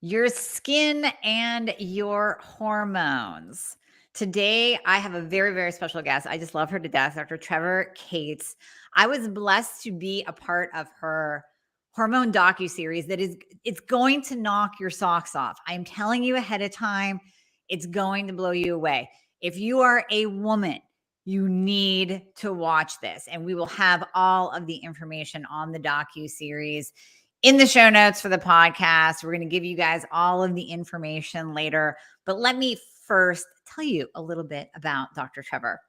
your skin and your hormones. Today, I have a very, very special guest. I just love her to death, Dr. Trevor Cates. I was blessed to be a part of her hormone docu-series it's going to knock your socks off. I'm telling you ahead of time, it's going to blow you away. If you are a woman, you need to watch this, and we will have all of the information on the docu-series in the show notes for the podcast. We're going to give you guys all of the information later, but let me first tell you a little bit about Dr. Trevor.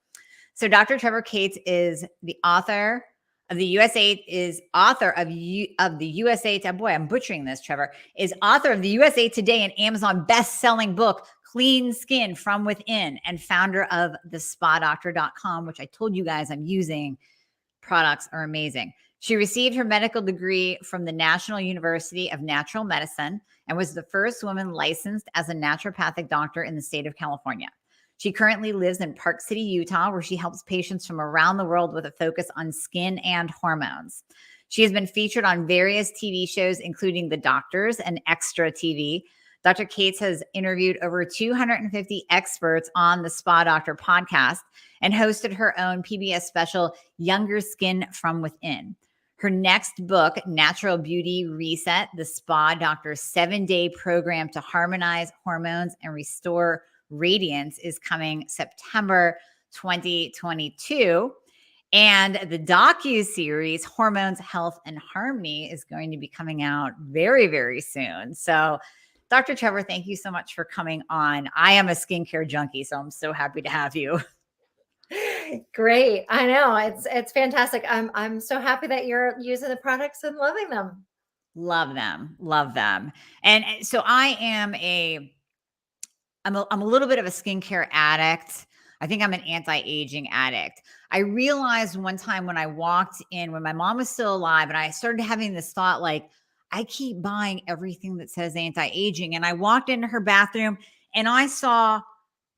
So Dr. Trevor Cates is the author of the USA the USA. Boy, I'm butchering this. Trevor is author of the USA Today and Amazon best-selling book, Clean Skin from Within, and founder of the SpaDoctor.com, which I told you guys I'm using. Products are amazing. She received her medical degree from the National University of Natural Medicine and was the first woman licensed as a naturopathic doctor in the state of California. She currently lives in Park City, Utah, where she helps patients from around the world with a focus on skin and hormones. She has been featured on various TV shows, including The Doctors and Extra TV. Dr. Cates has interviewed over 250 experts on the Spa Doctor podcast and hosted her own PBS special, Younger Skin from Within. Her next book, Natural Beauty Reset, the Spa Doctor 7-day program to harmonize hormones and restore radiance, is coming September 2022. And the docu-series, Hormones, Health, and Harmony, is going to be coming out very, very soon. So Dr. Trevor, thank you so much for coming on. I am a skincare junkie, so I'm so happy to have you. Great. I know. It's fantastic. I'm so happy that you're using the products and loving them. Love them. Love them. And so I'm a little bit of a skincare addict. I think I'm an anti-aging addict. I realized one time when I walked in, when my mom was still alive, and I started having this thought, like, I keep buying everything that says anti-aging. And I walked into her bathroom and I saw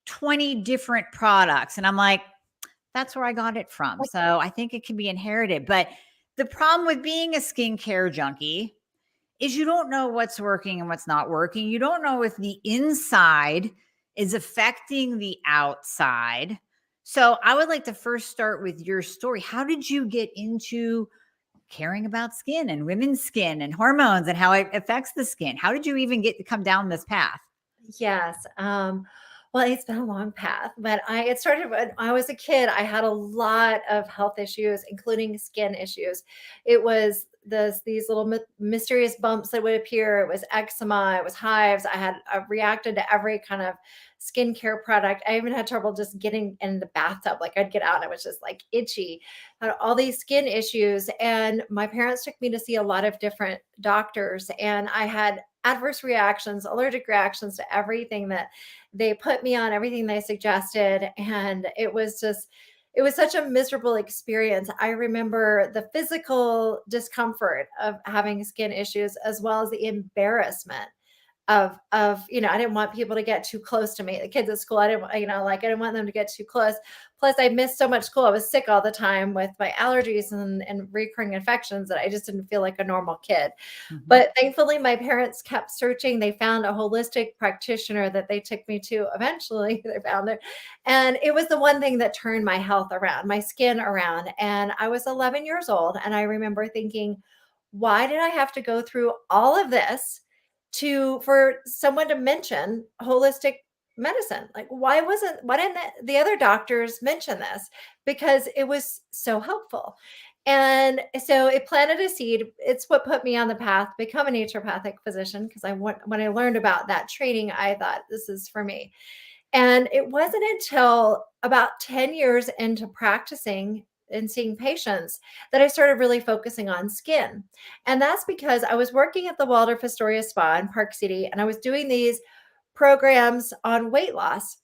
20 different products. And I'm like, that's where I got it from. So I think it can be inherited. But the problem with being a skincare junkie is you don't know what's working and what's not working. You don't know if the inside is affecting the outside. So I would like to first start with your story. How did you get into caring about skin and women's skin and hormones and how it affects the skin? How did you even get to come down this path? Yes. Well, it's been a long path, but it started when I was a kid. I had a lot of health issues, including skin issues. It was these little mysterious bumps that would appear. It was eczema. It was hives. I reacted to every kind of skincare product. I even had trouble just getting in the bathtub. Like I'd get out and it was just like itchy. I had all these skin issues, and my parents took me to see a lot of different doctors, and I had adverse reactions, allergic reactions to everything that they put me on, everything they suggested. And it was such a miserable experience. I remember the physical discomfort of having skin issues, as well as the embarrassment of I didn't want people to get too close to me. The kids at school, I didn't want them to get too close. Plus, I missed so much school. I was sick all the time with my allergies and recurring infections that I just didn't feel like a normal kid. Mm-hmm. But thankfully, my parents kept searching. They found a holistic practitioner that they took me to. Eventually, they found it. And it was the one thing that turned my health around, my skin around. And I was 11 years old. And I remember thinking, why did I have to go through all of this for someone to mention holistic medicine? Like, why didn't the other doctors mention this? Because it was so helpful. And so it planted a seed. It's what put me on the path to become a naturopathic physician, because when I learned about that training, I thought, this is for me. And it wasn't until about 10 years into practicing and seeing patients that I started really focusing on skin. And that's because I was working at the Waldorf Astoria Spa in Park City, and I was doing these programs on weight loss.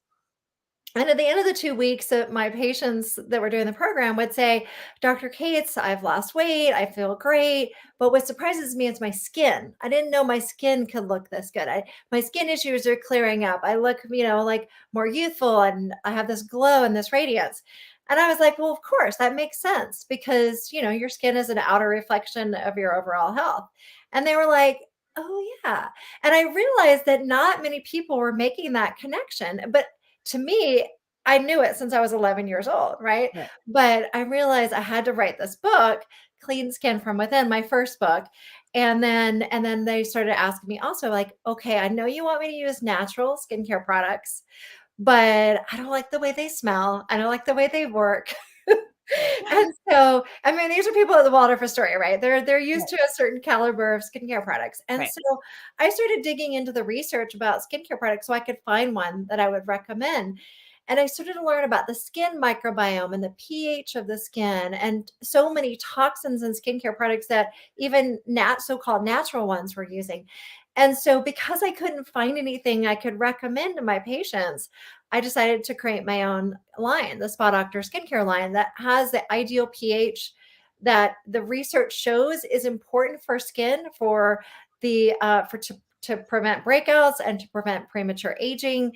And at the end of the 2 weeks, my patients that were doing the program would say, Dr. Cates, I've lost weight. I feel great. But what surprises me is my skin. I didn't know my skin could look this good. My skin issues are clearing up. I look, like more youthful, and I have this glow and this radiance. And I was like, well, of course, that makes sense, because, your skin is an outer reflection of your overall health. And they were like, Oh, yeah. And I realized that not many people were making that connection. But to me, I knew it since I was 11 years old, right? Right. But I realized I had to write this book, Clean Skin from Within, my first book. And then they started asking me also like, okay, I know you want me to use natural skincare products, but I don't like the way they smell. I don't like the way they work. And so, I mean, these are people at the Waldorf Astoria, right? They're used Right. to a certain caliber of skincare products. And Right. so I started digging into the research about skincare products so I could find one that I would recommend. And I started to learn about the skin microbiome and the pH of the skin and so many toxins in skincare products that even so-called natural ones were using. And so because I couldn't find anything I could recommend to my patients, I decided to create my own line, the Spa Doctor skincare line that has the ideal pH that the research shows is important for skin for the for to prevent breakouts and to prevent premature aging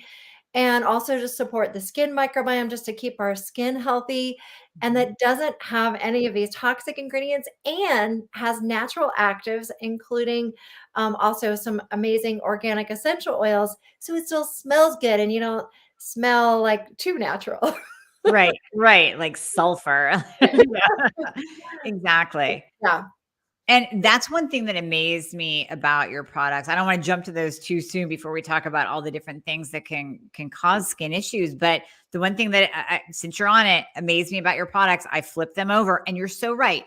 and also to support the skin microbiome just to keep our skin healthy and Mhm. that doesn't have any of these toxic ingredients and has natural actives including also some amazing organic essential oils so it still smells good and you don't smell like too natural. Right, right, like sulfur. Yeah, exactly. Yeah. And that's one thing that amazed me about your products. I don't wanna jump to those too soon before we talk about all the different things that can cause skin issues, but the one thing that since you're on it, amazed me about your products, I flipped them over, and you're so right.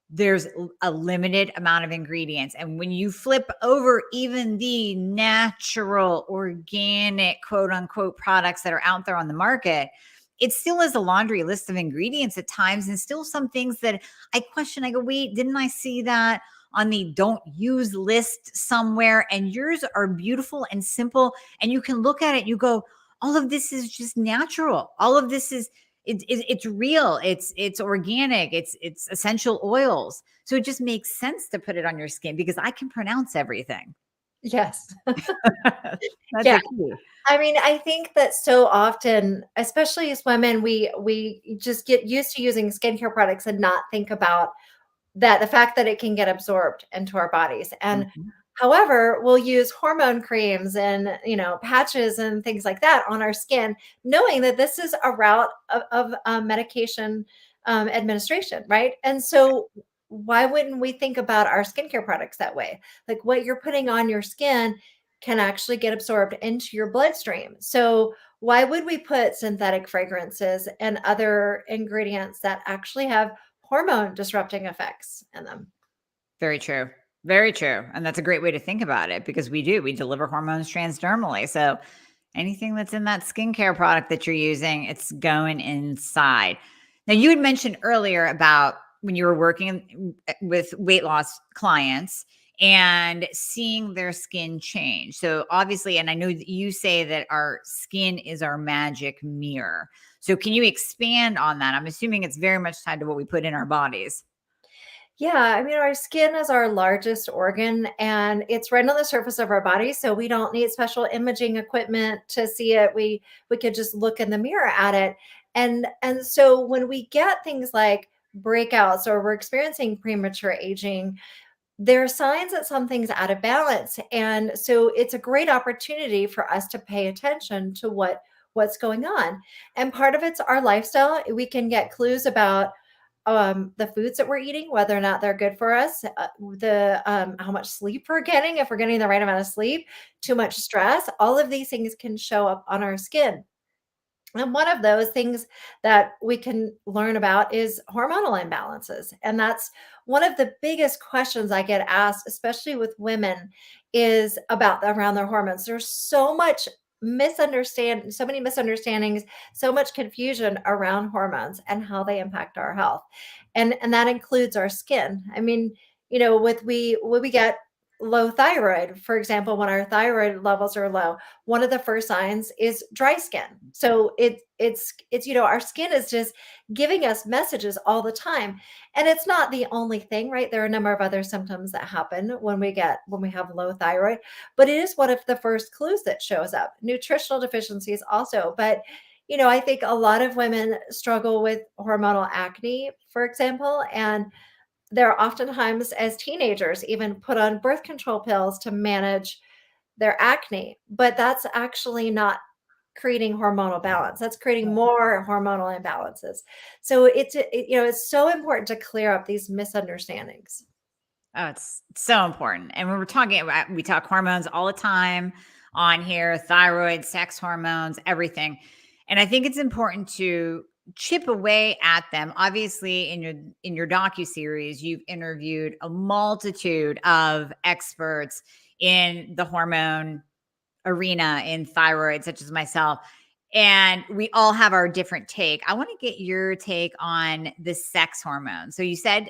There's a limited amount of ingredients, and when you flip over even the natural, organic, quote, unquote, products that are out there on the market, it still is a laundry list of ingredients at times and still some things that I question. I go, "Wait, didn't I see that on the don't use list somewhere?" And yours are beautiful and simple, and you can look at it, and you go, "All of this is just natural. All of this is it's real, it's organic, it's essential oils, so it just makes sense to put it on your skin because I can pronounce everything." Yes. That's Yeah. a key. I mean, I think that so often, especially as women, we just get used to using skincare products and not think about that the fact that it can get absorbed into our bodies. And Mhm. however, we'll use hormone creams and, patches and things like that on our skin, knowing that this is a route of medication administration, right? And so why wouldn't we think about our skincare products that way? Like what you're putting on your skin can actually get absorbed into your bloodstream. So why would we put synthetic fragrances and other ingredients that actually have hormone disrupting effects in them? Very true. Very true, and that's a great way to think about it because we deliver hormones transdermally, so anything that's in that skincare product that you're using, it's going inside. Now, you had mentioned earlier about when you were working with weight loss clients and seeing their skin change. So, obviously, and I know that you say that our skin is our magic mirror. So, can you expand on that? I'm assuming it's very much tied to what we put in our bodies. Yeah, I mean, our skin is our largest organ and it's right on the surface of our body. So we don't need special imaging equipment to see it. We could just look in the mirror at it. And so when we get things like breakouts or we're experiencing premature aging, there are signs that something's out of balance. And so it's a great opportunity for us to pay attention to what's going on. And part of it's our lifestyle. We can get clues about the foods that we're eating, whether or not they're good for us, the how much sleep we're getting, if we're getting the right amount of sleep, too much stress, all of these things can show up on our skin. And one of those things that we can learn about is hormonal imbalances. And that's one of the biggest questions I get asked, especially with women, is about around their hormones. There's so many misunderstandings, so much confusion around hormones and how they impact our health. And that includes our skin. I mean, with we when we get low thyroid, for example, when our thyroid levels are low, one of the first signs is dry skin. So our skin is just giving us messages all the time. And it's not the only thing, right? There are a number of other symptoms that happen when we have low thyroid, but it is one of the first clues that shows up. Nutritional deficiencies also, but I think a lot of women struggle with hormonal acne, for example, and they're oftentimes, as teenagers, even put on birth control pills to manage their acne, but that's actually not creating hormonal balance. That's creating more hormonal imbalances. So it's so important to clear up these misunderstandings. Oh, it's so important. And when we're talking about, we talk hormones all the time on here, thyroid, sex hormones, everything. And I think it's important to chip away at them. Obviously, in your docu-series, you've interviewed a multitude of experts in the hormone arena in thyroid, such as myself. And we all have our different take. I want to get your take on the sex hormone. So you said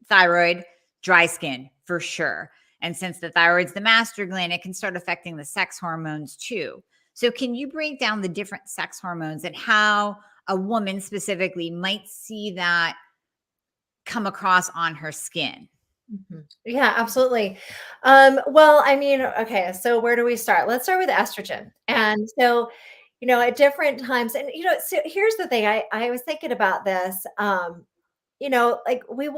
thyroid, dry skin for sure. And since the thyroid's the master gland, it can start affecting the sex hormones too. So, can you break down the different sex hormones and how a woman specifically might see that come across on her skin? Mhm. Yeah, absolutely. Well, I mean, okay, so where do we start? Let's start with estrogen. Yeah. And so, at different times, and so here's the thing. I was thinking about this. Like we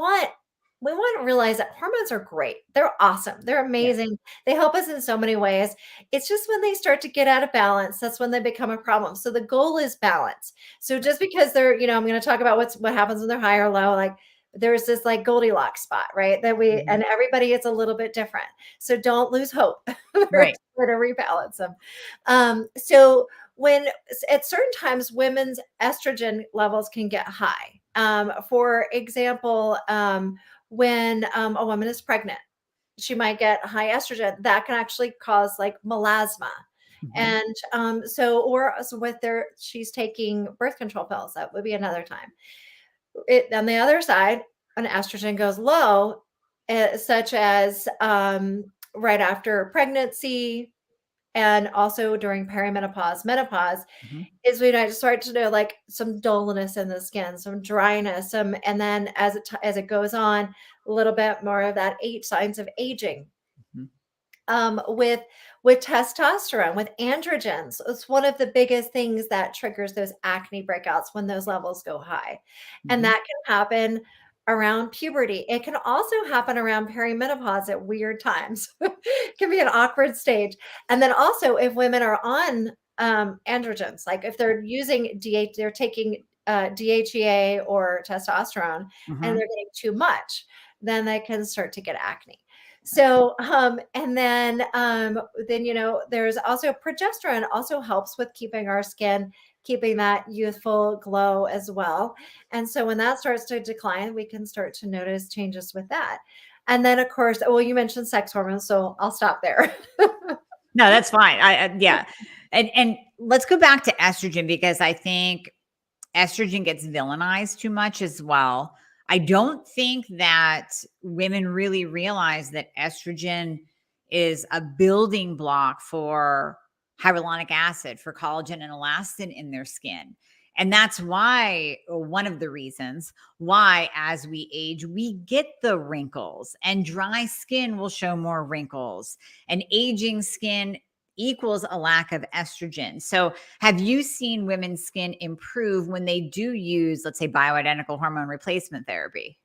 want to realize that hormones are great. They're awesome. They're Yeah. amazing. They help us in so many ways. It's just when they start to get out of balance, that's when they become a problem. So the goal is balance. So just because I'm going to talk about what happens when they're high or low, like there's this like Goldilocks spot, right? Mhm. And everybody is a little bit different. So don't lose hope Right. for to rebalance them. So when at certain times women's estrogen levels can get high. For example, when a woman is pregnant, she might get high estrogen. That can actually cause like melasma. Mhm. And or with she's taking birth control pills. That would be another time. On the other side, an estrogen goes low, such as right after pregnancy and also during perimenopause, menopause, Mhm. is when I start to know like some dullness in the skin, some dryness, and then as it goes on, a little bit more of that signs of aging. Mhm. With testosterone, with androgens, it's one of the biggest things that triggers those acne breakouts when those levels go high, and Mhm. that can happen around puberty. It can also happen around perimenopause at weird times. It can be an awkward stage, and then also if women are on androgens, like if they're using they're taking DHEA or testosterone, and Mhm. they're getting too much, then they can start to get acne. So, then there's also progesterone also helps with keeping our skin, keeping that youthful glow as well. And so when that starts to decline, we can start to notice changes with that. And then of course, well, you mentioned sex hormones, so I'll stop there. No, that's fine. Yeah. And let's go back to estrogen because I think estrogen gets villainized too much as well. I don't think that women really realize that estrogen is a building block for hyaluronic acid, for collagen and elastin in their skin. And that's why, or one of the reasons why, as we age, we get the wrinkles, and dry skin will show more wrinkles, and aging skin equals a lack of estrogen. So, have you seen women's skin improve when they do use, let's say, bioidentical hormone replacement therapy?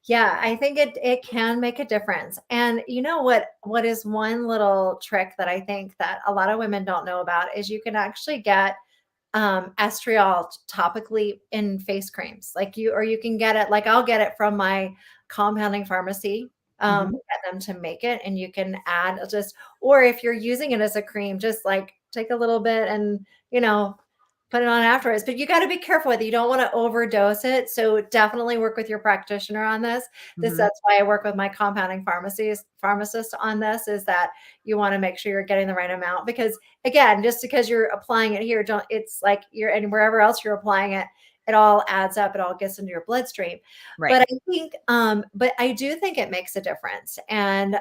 Yeah, I think it can make a difference. And you know what is one little trick that I think that a lot of women don't know about is you can actually get estriol topically in face creams. Or you can get it, like I'll get it from my compounding pharmacy. Mhm. Get them to make it, and you can add just, or if you're using it as a cream, just like take a little bit and, you know, put it on afterwards. But you got to be careful with it. You don't want to overdose it. So definitely work with your practitioner on this. Mhm. That's why I work with my compounding pharmacist on this, is that you want to make sure you're getting the right amount, because again, just because you're applying it here, don't it's like you're and wherever else you're applying it, it all adds up, it all gets into your bloodstream. Right. But I do think it makes a difference. And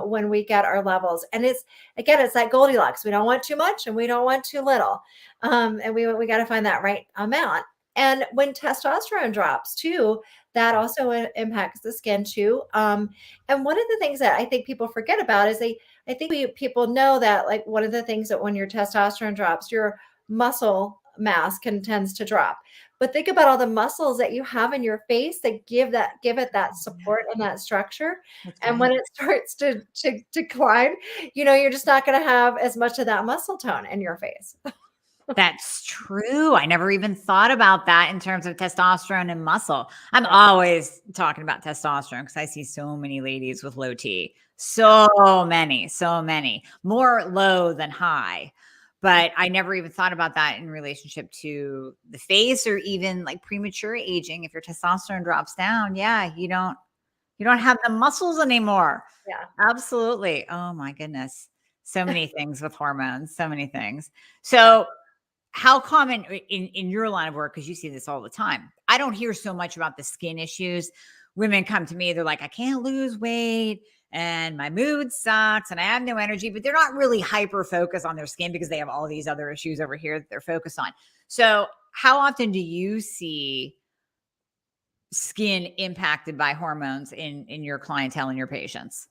when we get our levels, and it's that Goldilocks. We don't want too much and we don't want too little. And we got to find that right amount. And when testosterone drops too, that also impacts the skin too. And one of the things that I think people forget about is I think people know that, like, one of the things that when your testosterone drops, your muscle mass tends to drop. but think about all the muscles that you have in your face that give it that Yeah, support and that structure. that's And when right. it starts to decline, you're just not going to have as much of that muscle tone in your face. That's true. I never even thought about that in terms of testosterone and muscle. I'm Yeah, always talking about testosterone because I see so many ladies with low T. yeah, So many, more low than high. But I never even thought about that in relationship to the face or even like premature aging. If your testosterone drops down, yeah, you don't have the muscles anymore. yeah. Absolutely. Oh my goodness. So many things with hormones, so many things. Yeah. So how common in your line of work, because you see this all the time. I don't hear so much about the skin issues. Women come to me, they're like, I can't lose weight and my mood sucks and I have no energy, but they're not really hyper focused on their skin because they have all these other issues over here that they're focused on. So, how often do you see skin impacted by hormones in your clientele and your patients?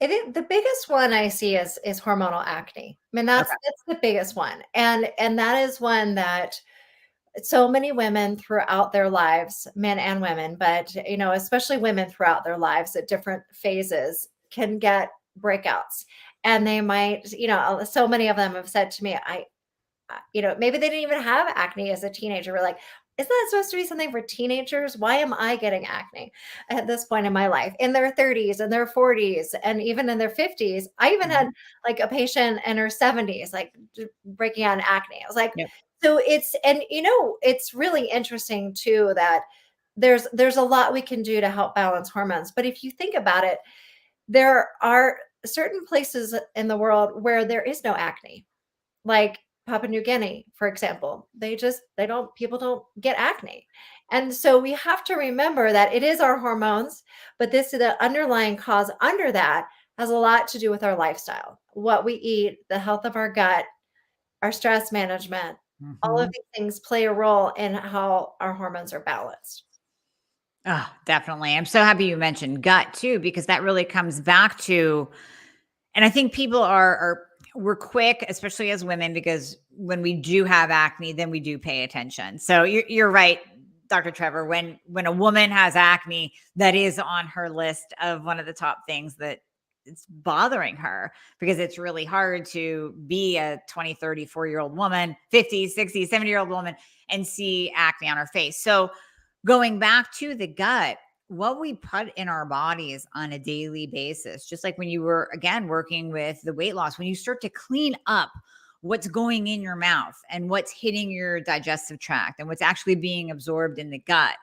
I think the biggest one I see is hormonal acne. I mean, that's the biggest one. And that is one that so many women throughout their lives, men and women, but especially women throughout their lives at different phases can get breakouts. And they might, so many of them have said to me, maybe they didn't even have acne as a teenager. We're like, isn't that supposed to be something for teenagers? Why am I getting acne at this point in my life? In their 30s and their 40s, and even in their 50s. I even had Mhm. like a patient in her 70s, like breaking out in acne. I was like, Yep. so it's really interesting too that there's a lot we can do to help balance hormones. But if you think about it, there are certain places in the world where there is no acne, like Papua New Guinea, for example. They don't people don't get acne. And so we have to remember that it is our hormones, but the underlying cause under that has a lot to do with our lifestyle, what we eat, the health of our gut, our stress management. All of Mhm. these things play a role in how our hormones are balanced. Oh, definitely. I'm so happy you mentioned gut too, because that really comes back to, and I think people are we're quick, especially as women, because when we do have acne, then we do pay attention. So you're right, Dr. Trevor. When a woman has acne, that is on her list of one of the top things that it's bothering her, because it's really hard to be a 20, 34-year-old woman, 50, 60, 70-year-old woman and see acne on her face. So going back to the gut, what we put in our bodies on a daily basis, just like when you were again working with the weight loss, when you start to clean up what's going in your mouth and what's hitting your digestive tract and what's actually being absorbed in the gut,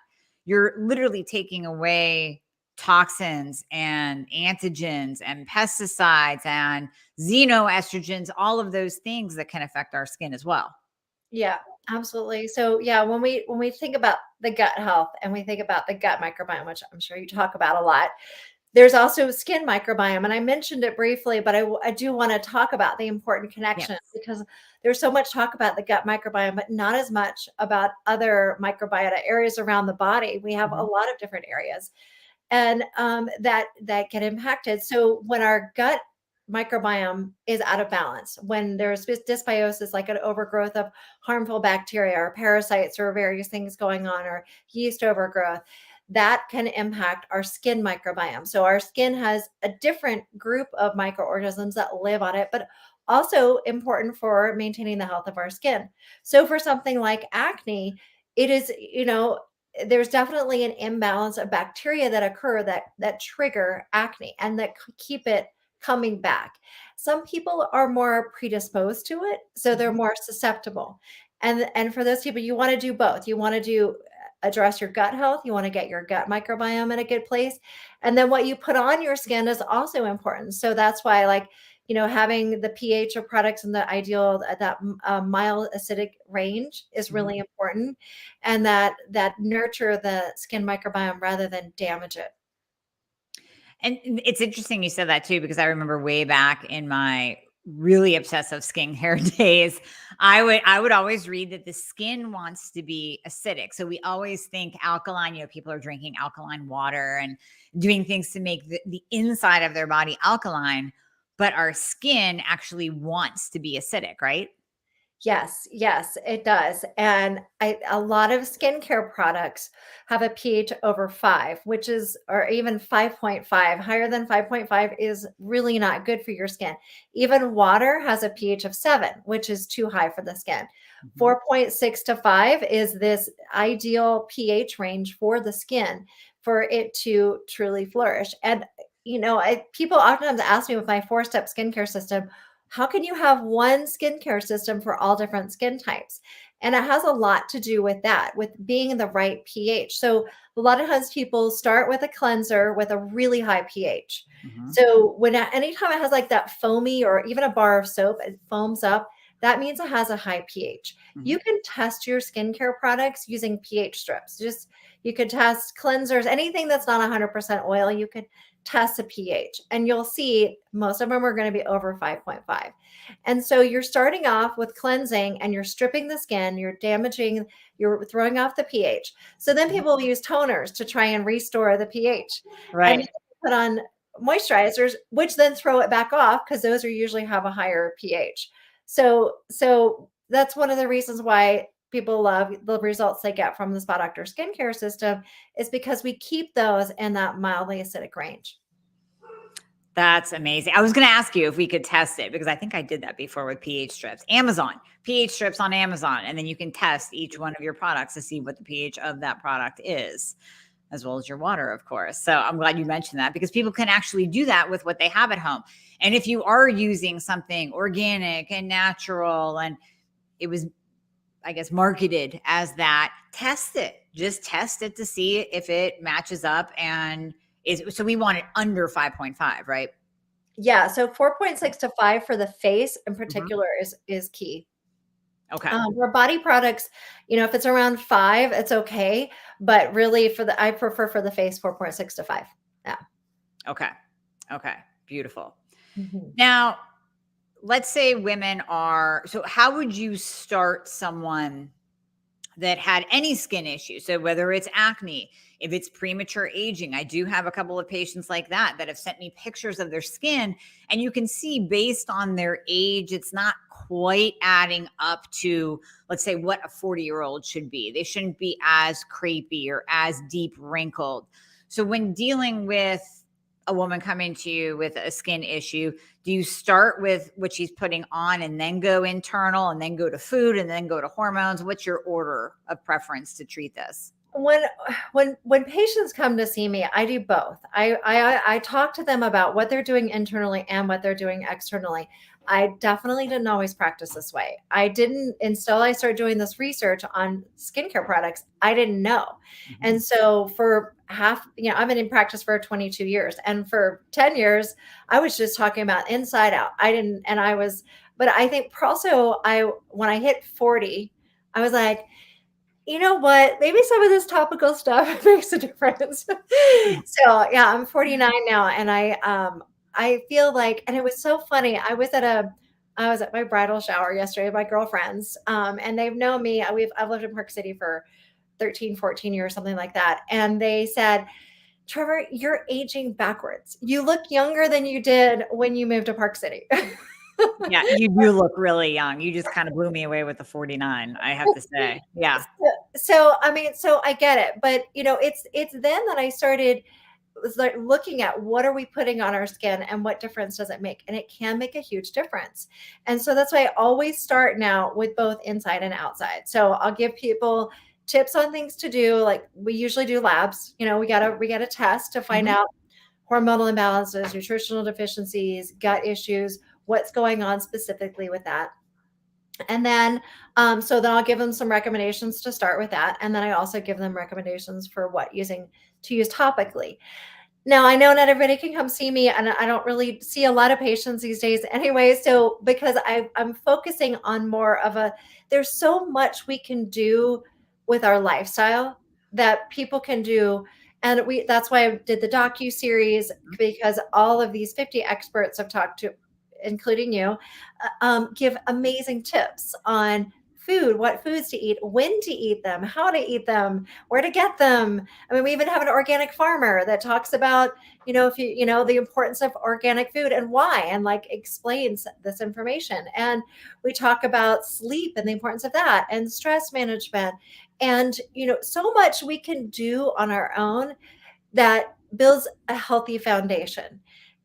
you're literally taking away toxins and antigens and pesticides and xenoestrogens, all of those things that can affect our skin as well. Yeah, absolutely. So yeah, when we think about the gut health and we think about the gut microbiome, which I'm sure you talk about a lot, there's also skin microbiome, and I mentioned it briefly, but I do want to talk about the important Yes. connection because there's so much talk about the gut microbiome, but not as much about other microbiota areas around the body. We have a Mhm. lot of different areas, and that get impacted. So when our gut microbiome is out of balance, when there's dysbiosis, like an overgrowth of harmful bacteria or parasites or various things going on, or yeast overgrowth, that can impact our skin microbiome. So our skin has a different group of microorganisms that live on it, but also important for maintaining the health of our skin. So for something like acne, it is, there's definitely an imbalance of bacteria that occur that trigger acne and that keep it coming back. Some people are more predisposed to it, so they're Mhm. more susceptible. And for those people, you want to do both. You want to do address your gut health, you want to get your gut microbiome in a good place. And then what you put on your skin is also important. So that's why, like, having the pH of products in the ideal, that mild acidic range is Mhm. really important, and that nurture the skin microbiome rather than damage it. And it's interesting you said that too, because I remember way back in my really obsessive skincare days, I would always read that the skin wants to be acidic. So we always think alkaline, people are drinking alkaline water and doing things to make the inside of their body alkaline, but our skin actually wants to be acidic, right? Yes, yes, it does. And a lot of skincare products have a pH over 5, which is, or even 5.5. Higher than 5.5 is really not good for your skin. Even water has a pH of 7, which is too high for the skin. Mhm. 4.6 to 5 is this ideal pH range for the skin for it to truly flourish. And, people oftentimes ask me with my 4-step skincare system, how can you have one skincare system for all different skin types? And it has a lot to do with that, with being in the right pH. So a lot of times people start with a cleanser with a really high pH. Mhm. So anytime it has like that foamy or even a bar of soap, it foams up, that means it has a high pH. Mhm. You can test your skincare products using pH strips. Just you could test cleansers, anything that's not 100% oil, you could test a pH and you'll see most of them are going to be over 5.5. And so you're starting off with cleansing and you're stripping the skin, you're throwing off the pH. So then Mhm. people will use toners to try and restore the pH. And then Right. they put on moisturizers, which then throw it back off because those are usually have a higher pH. So that's one of the reasons why people love the results they get from the Spa Doctor skincare system is because we keep those in that mildly acidic range. That's amazing. I was going to ask you if we could test it because I think I did that before with pH strips. Amazon, pH strips on Amazon, and then you can test each one of your products to see what the pH of that product is, as well as your water, of course. So I'm glad you mentioned that because people can actually do that with what they have at home. And if you are using something organic and natural and it was, I guess, marketed as that, test it. Just test it to see if it matches up and so we want it under 5.5, right? Yeah, so 4.6 to 5 for the face in Mhm. particular is key. Okay. For body products, if it's around 5, it's okay, but really I prefer for the face 4.6 to 5. Yeah. Okay. Okay. Beautiful. Mhm. Now, let's say women are, so how would you start someone that had any skin issues? So whether it's acne, if it's premature aging, I do have a couple of patients like that have sent me pictures of their skin, and you can see based on their age, it's not quite adding up to, let's say, what a 40-year-old should be. They shouldn't be as crepey or as deep wrinkled. So when dealing with a woman coming to you with a skin issue, do you start with what she's putting on and then go internal and then go to food and then go to hormones? What's your order of preference to treat this? When when patients come to see me, I do both. I talk to them about what they're doing internally and what they're doing externally. I definitely didn't always practice this way. I didn't until I started doing this research on skincare products. I didn't know. Mhm. And so for I've been in practice for 22 years and for 10 years I was just talking about inside out. I didn't and I was but I think also I when I hit 40, I was like, you know what? Maybe some of this topical stuff makes a difference. So, yeah, I'm 49 now, and I feel like and it was so funny. I was at my bridal shower yesterday with my girlfriends, and they've known me. I've lived in Park City for 13, 14 years, something like that, and they said, "Trevor, you're aging backwards. You look younger than you did when you moved to Park City." Yeah, you do look really young. You just kind of blew me away with the 49, I have to say. Yeah. So, I mean, so I get it, but it's then that I started was like looking at what are we putting on our skin and what difference does it make, and it can make a huge difference. And so that's why I always start now with both inside and outside. So I'll give people tips on things to do, like we usually do labs. We gotta test to find Mhm. out hormonal imbalances, nutritional deficiencies, gut issues, what's going on specifically with that. And then, so then I'll give them some recommendations to start with that. And then I also give them recommendations for what to use topically. Now, I know not everybody can come see me, and I don't really see a lot of patients these days anyway. So, because I'm focusing on more of there's so much we can do with our lifestyle that people can do. And that's why I did the docu series because all of these 50 experts I've talked to, including you, give amazing tips on food, what foods to eat, when to eat them, how to eat them, where to get them. I mean, we even have an organic farmer that talks about, if the importance of organic food and why, and like explains this information. And we talk about sleep and the importance of that and stress management. And, so much we can do on our own that builds a healthy foundation.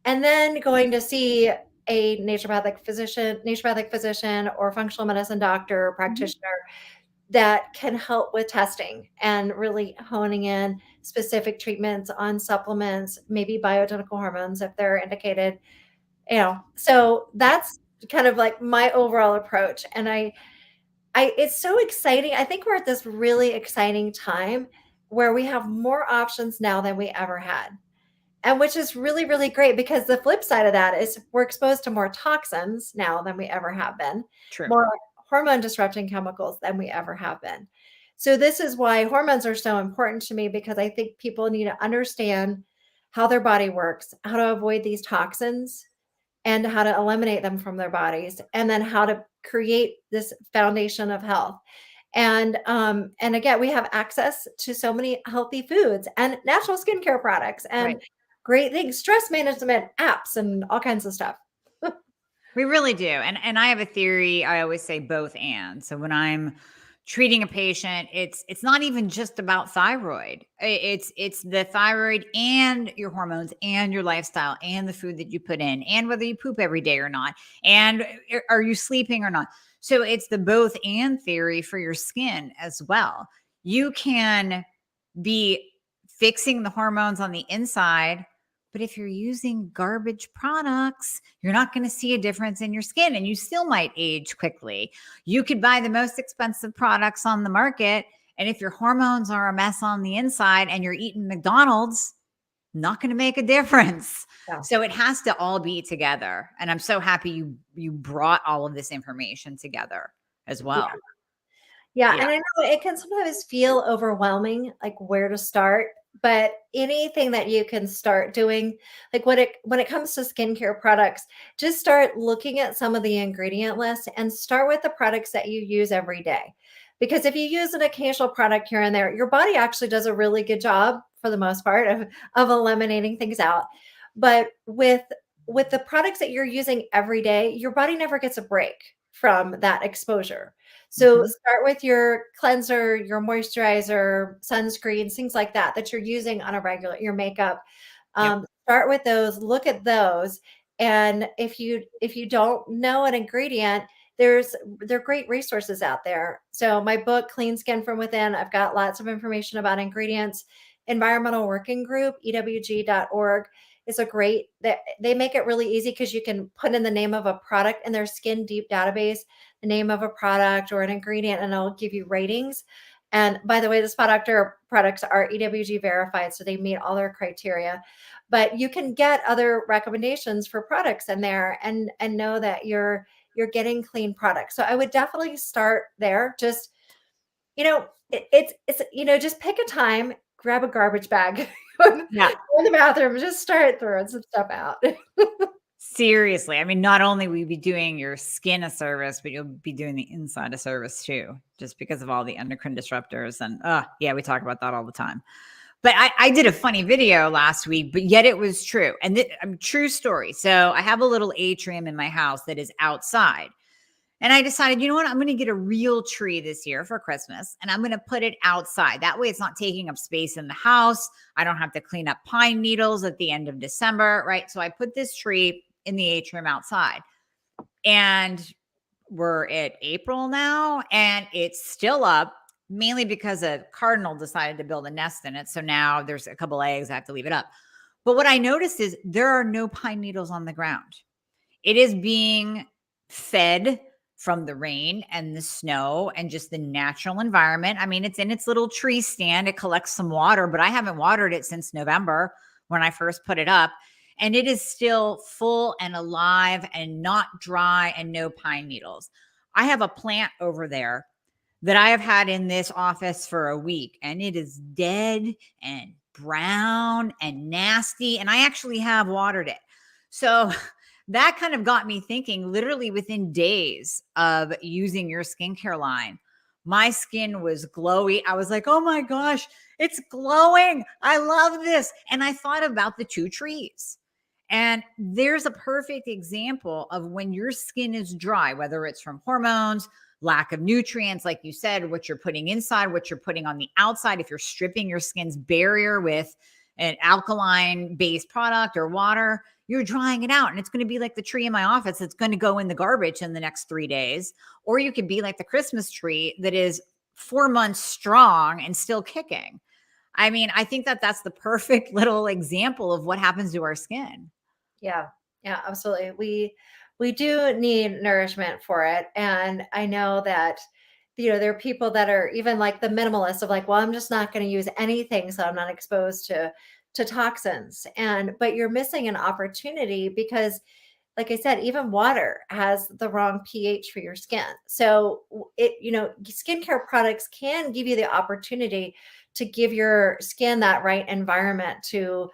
And then going to see a naturopathic physician or functional medicine doctor or Mhm. practitioner that can help with testing and really honing in specific treatments on supplements, maybe bioidentical hormones if they're indicated. So Yeah, that's kind of like my overall approach. And it's so exciting. I think we're at this really exciting time where we have more options now than we ever had. And which is really, really great, because the flip side of that is we're exposed to more toxins now than we ever have been, true. more hormone disrupting chemicals than we ever have been. So this is why hormones are so important to me, because I think people need to understand how their body works, how to avoid these toxins, and how to eliminate them from their bodies, and then how to create this foundation of health. And again, we have access to so many healthy foods and natural skincare products Right. and great things, stress management apps and all kinds of stuff. We really do. And I have a theory. I always say both and. So when I'm treating a patient, it's not even just about thyroid. It's the thyroid and your hormones and your lifestyle and the food that you put in and whether you poop every day or not and are you sleeping or not. So it's the both and theory for your skin as well. You can be fixing the hormones on the inside, but if you're using garbage products, you're not going to see a difference in your skin and you still might age quickly. You could buy the most expensive products on the market. And if your hormones are a mess on the inside and you're eating McDonald's, not going to make a difference. Yeah. So it has to all be together. And I'm so happy you brought all of this information together as Yeah. well. Yeah. Yeah. And I know it can sometimes feel overwhelming, like where to start, but anything that you can start doing, like when it comes to skincare products, just start looking at some of the ingredient lists and start with the products that you use every day. Because if you use an occasional product here and there, your body actually does a really good job for the most part of eliminating things out. But with the products that you're using every day, your body never gets a break from that exposure. So Mhm. start with your cleanser, your moisturizer, sunscreens, things like that you're using on a regular, your makeup. Yep. Start with those, look at those. And if you don't know an ingredient, there are great resources out there. So my book, Clean Skin from Within, I've got lots of information about ingredients. Environmental Working Group, ewg.org, is a great that they make it really easy, because you can put in the name of a product in their Skin Deep database, the name of a product or an ingredient, and it'll give you ratings. And by the way, the Spot Doctor products are EWG verified, so they meet all their criteria. But you can get other recommendations for products in there, and know that you're getting clean products. So I would definitely start there. Just it's just pick a time, grab a garbage bag, go in Yeah. the bathroom, just start throwing some stuff out. Seriously. I mean, not only will you be doing your skin a service, but you'll be doing the inside a service too, just because of all the endocrine disruptors. And yeah, we talk about that all the time. But I did a funny video last week, but yet it was true. And true story. So I have a little atrium in my house that is outside. And I decided, you know what? I'm going to get a real tree this year for Christmas and I'm going to put it outside. That way it's not taking up space in the house. I don't have to clean up pine needles at the end of December, right? So I put this tree in the atrium outside. And we're at April now and it's still up, mainly because a cardinal decided to build a nest in it. So now there's a couple eggs. I have to leave it up. But what I noticed is there are no pine needles on the ground. It is being fed from the rain and the snow and just the natural environment. I mean, it's in its little tree stand. It collects some water, but I haven't watered it since November when I first put it up. And it is still full and alive and not dry and no pine needles. I have a plant over there that I have had in this office for a week and it is dead and brown and nasty. And I actually have watered it. So that kind of got me thinking, literally within days of using your skincare line, my skin was glowy. I was like, oh my gosh, it's glowing. I love this. And I thought about the two trees. And there's a perfect example of when your skin is dry, whether it's from hormones, lack of nutrients, like you said, what you're putting inside, what you're putting on the outside. If you're stripping your skin's barrier with an alkaline based product or water, you're drying it out. And it's going to be like the tree in my office. It's going to go in the garbage in the next 3 days. Or you could be like the Christmas tree that is 4 months strong and still kicking. I mean, I think that that's the perfect little example of what happens to our skin. Yeah. Yeah, absolutely. We do need nourishment for it. And I know that, there are people that are even like the minimalists of like, well, I'm just not going to use anything so I'm not exposed to toxins. And but you're missing an opportunity because like I said, even water has the wrong pH for your skin. So skincare products can give you the opportunity to give your skin that right environment to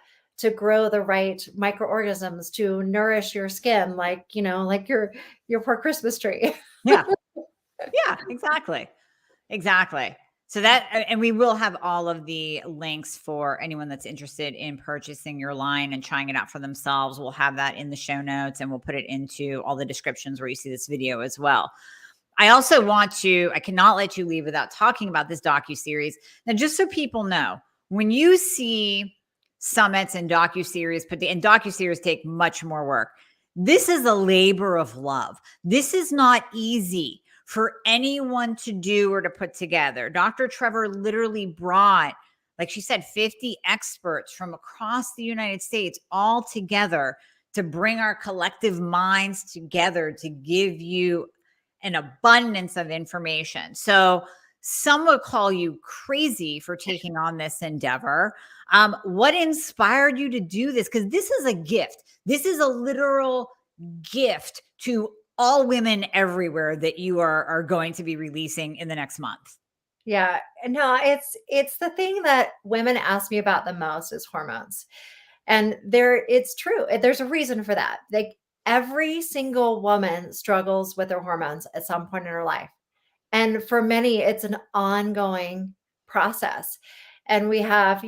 grow the right microorganisms to nourish your skin, like, like your poor Christmas tree. Yeah. Yeah, exactly. Exactly. So that, and we will have all of the links for anyone that's interested in purchasing your line and trying it out for themselves. We'll have that in the show notes and we'll put it into all the descriptions where you see this video as well. I also I cannot let you leave without talking about this docuseries. Now, just so people know, when you see summits and docuseries, and docuseries take much more work. This is a labor of love. This is not easy for anyone to do or to put together. Dr. Trevor literally brought, like she said, 50 experts from across the United States all together to bring our collective minds together to give you an abundance of information. So some would call you crazy for taking on this endeavor. What inspired you to do this? Because this is a gift. This is a literal gift to all women everywhere that you are going to be releasing in the next month. Yeah, no, it's the thing that women ask me about the most is hormones. And it's true. There's a reason for that. Like every single woman struggles with their hormones at some point in her life. And for many, it's an ongoing process. And we have,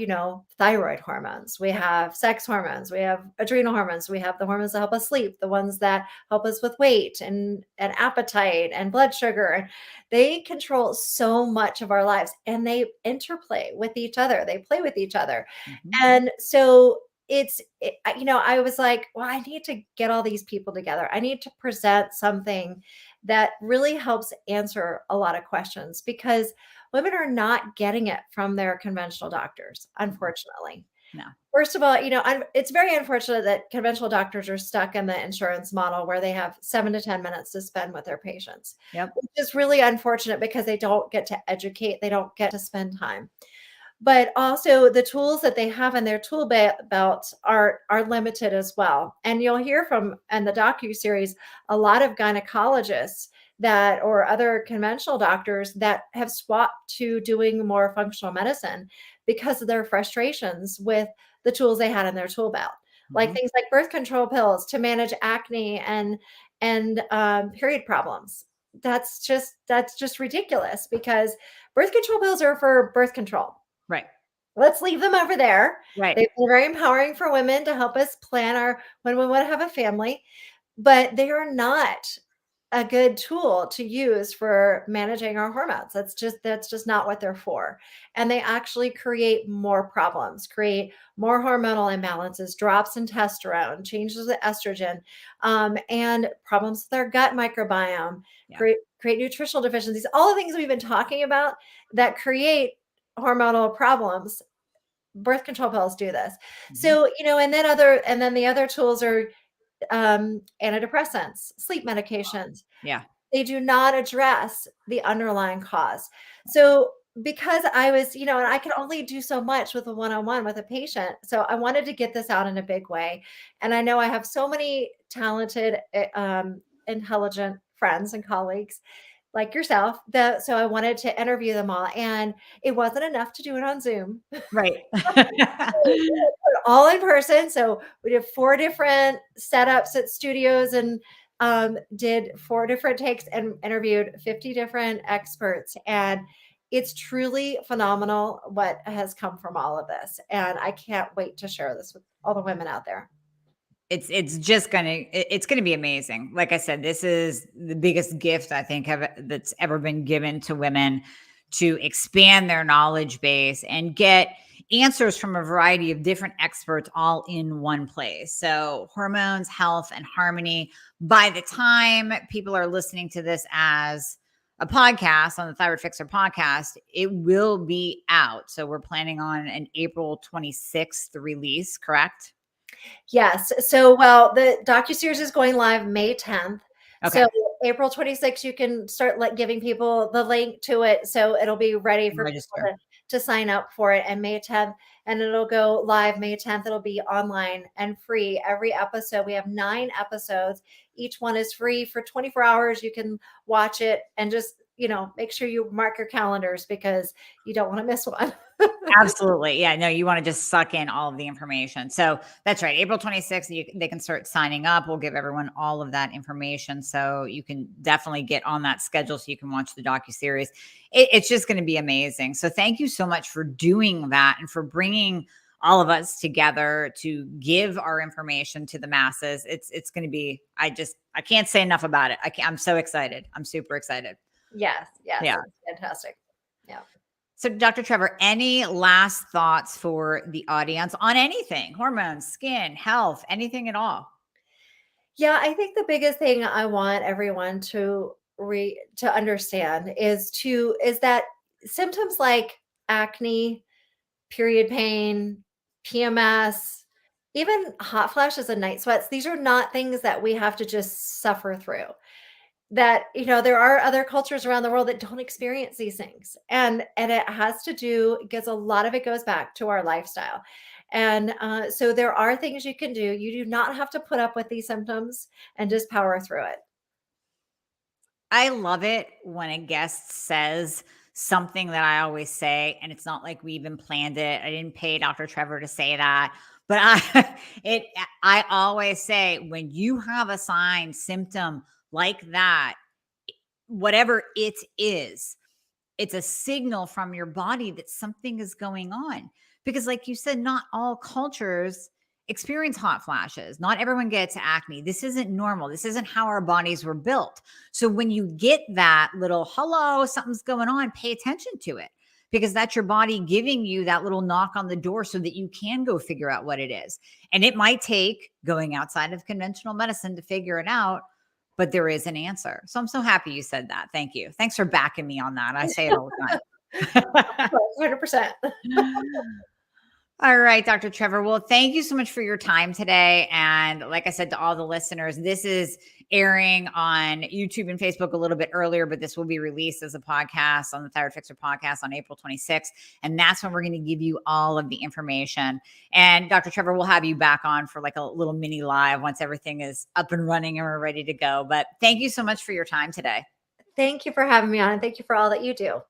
thyroid hormones, we have sex hormones, we have adrenal hormones, we have the hormones that help us sleep, the ones that help us with weight and appetite and blood sugar. They control so much of our lives and they interplay with each other. They play with each other. Mm-hmm. And so I was like, well, I need to get all these people together. I need to present something that really helps answer a lot of questions because women are not getting it from their conventional doctors, unfortunately. No. First of all, it's very unfortunate that conventional doctors are stuck in the insurance model where they have 7 to 10 minutes to spend with their patients. Yep. Which is really unfortunate because they don't get to educate, they don't get to spend time. But also the tools that they have in their tool belt are limited as well. And you'll hear from in the docu-series a lot of gynecologists or other conventional doctors that have swapped to doing more functional medicine because of their frustrations with the tools they had in their tool belt. Like things like birth control pills to manage acne and period problems. That's just ridiculous because birth control pills are for birth control. Right. Let's leave them over there. Right. They've been very empowering for women to help us plan when we want to have a family, but they are not a good tool to use for managing our hormones. That's just not what they're for. And they actually create more problems, create more hormonal imbalances, drops in testosterone, changes in estrogen, and problems with our gut microbiome, create nutritional deficiencies, all the things we've been talking about that create hormonal problems. Birth control pills do this. So, and then the other tools are antidepressants, sleep medications. Yeah. They do not address the underlying cause. So because I was, and I can only do so much with a one-on-one with a patient. So I wanted to get this out in a big way. And I know I have so many talented, intelligent friends and colleagues like yourself. So I wanted to interview them all, and it wasn't enough to do it on Zoom. Right. All in person. So we did 4 different setups at studios and did 4 different takes and interviewed 50 different experts. And it's truly phenomenal what has come from all of this. And I can't wait to share this with all the women out there. It's gonna be amazing. Like I said, this is the biggest gift I think that's ever been given to women, to expand their knowledge base and get answers from a variety of different experts all in one place. So hormones, health, and harmony. By the time people are listening to this as a podcast on the Thyroid Fixer podcast, it will be out. So we're planning on an April 26th release, correct? Yes. So, well, the docuseries is going live May 10th. Okay. So April 26th, you can start giving people the link to it. So it'll be ready for people Register. to sign up for it. And May 10th, and it'll go live May 10th. It'll be online and free. Every episode, we have 9 episodes. Each one is free for 24 hours. You can watch it and just, make sure you mark your calendars because you don't want to miss one. Absolutely. Yeah. No, you want to just suck in all of the information. So that's right. April 26th, they can start signing up. We'll give everyone all of that information. So you can definitely get on that schedule so you can watch the docuseries. It's just going to be amazing. So thank you so much for doing that and for bringing all of us together to give our information to the masses. It's going to be, I can't say enough about it. I'm so excited. I'm super excited. Yes. Yes. Yeah. It's fantastic. Yeah. So, Dr. Trevor, any last thoughts for the audience on anything, hormones, skin, health, anything at all? Yeah, I think the biggest thing I want everyone to understand is that symptoms like acne, period pain, PMS, even hot flashes and night sweats, these are not things that we have to just suffer through. That, there are other cultures around the world that don't experience these things. And it has to do, because a lot of it goes back to our lifestyle. And so there are things you can do. You do not have to put up with these symptoms and just power through it. I love it when a guest says something that I always say, and it's not like we even planned it. I didn't pay Dr. Trevor to say that, but I always say, when you have a sign, symptom like that, whatever it is, it's a signal from your body that something is going on. Because, like you said, not all cultures experience hot flashes. Not everyone gets acne. This isn't normal. This isn't how our bodies were built. So when you get that little hello, something's going on, pay attention to it, because that's your body giving you that little knock on the door so that you can go figure out what it is. And it might take going outside of conventional medicine to figure it out, but there is an answer. So I'm so happy you said that. Thank you. Thanks for backing me on that. I say it all the time. 100%. All right, Dr. Trevor. Well, thank you so much for your time today. And like I said to all the listeners, this is airing on YouTube and Facebook a little bit earlier, but this will be released as a podcast on the Thyroid Fixer podcast on April 26th. And that's when we're going to give you all of the information. And Dr. Trevor, we'll have you back on for like a little mini live once everything is up and running and we're ready to go. But thank you so much for your time today. Thank you for having me on, and thank you for all that you do.